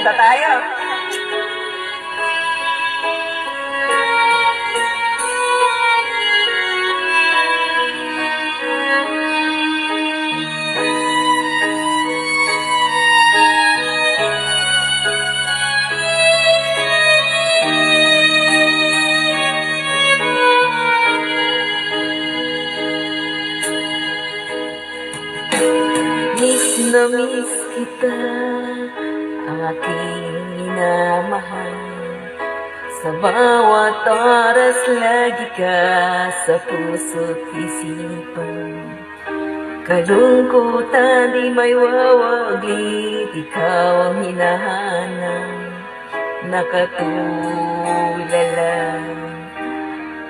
Kanta tayo. Miss na miss kita, ang aking minamahal. Sa bawat oras lagi ka sa puso't isipan. Kalungkutan di may wawaglit, ikaw ang hinahanap. Nakatulala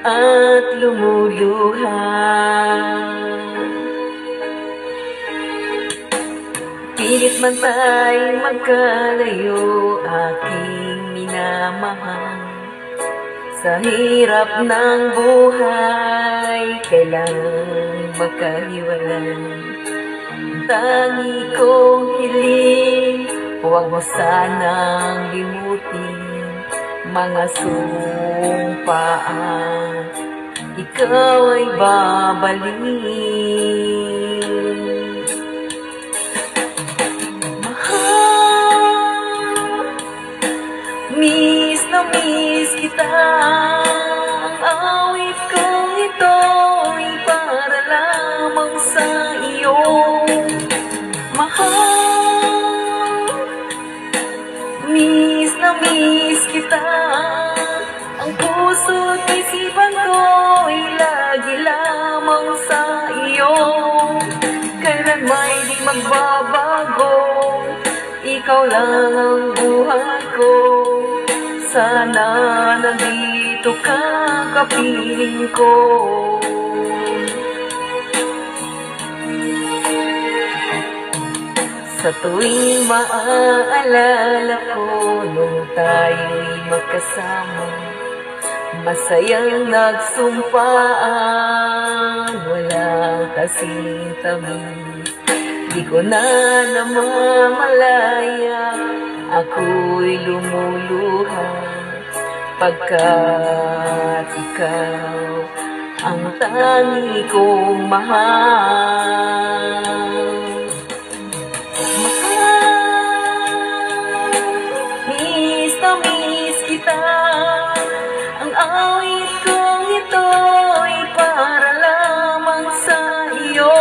at lumuluha. Pilit man tayo magkalayo, aking minamahal. Sa hirap ng buhay, kailangang magkahiwalay. Tangi kong hiling, huwag mo sanang limutin mga sumpaan, ikaw ay babalik. Miss na miss kita, ang awit kong ito'y para lamang sa iyo. Mahal, miss na miss kita, ang puso't isipan ko'y lagi lamang sa iyo. Kailan may di magbabago, ikaw lang ang buhay ko. Sana nandito ka, kapiling ko. Sa tuwing maaalala ko nung tayo'y magkasama, masayang nagsumpaan, walang kasing tamis. Di ko na namamalaya, ako'y lumuluha, pagkat ikaw ang tangi kong mahal. Miss na miss kita, ang awit kong ito'y para lamang sa iyo.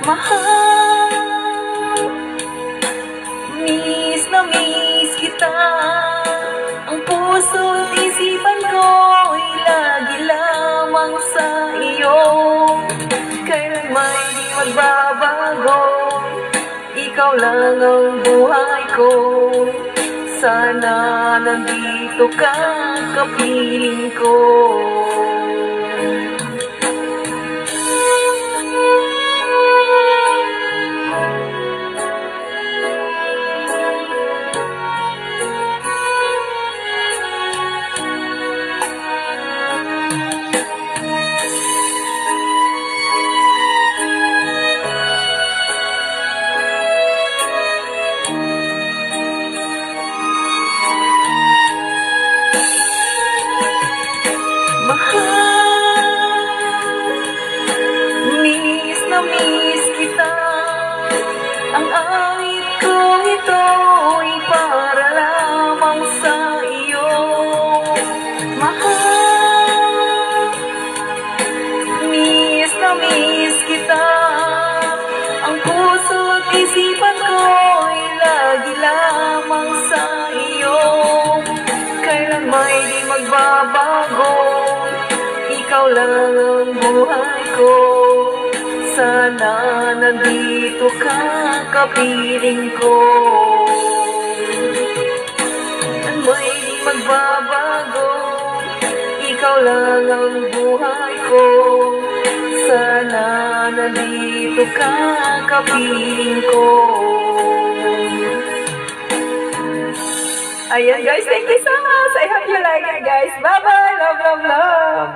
Mahal, miss na miss kita, ang puso't isipan ko'y lagi lamang sa iyo. Kailan may di magbabago, ikaw lang ang buhay ko. Sana nandito ka, kapiling ko. Miss na miss kita, ang awit kong ito'y para lamang sa iyo. Mahal, miss na miss kita, ang puso't isipan ko'y lagi lamang sa iyo. Kailan may di magbabago, ikaw lang ang buhay ko. Sana nandito ka, kapiling ko. At may di magbabago, ikaw lang ang buhay ko. Sana nandito ka, kapiling ko. Ayan guys, thank you so much. I hope you like it guys. Bye bye, love, love, love.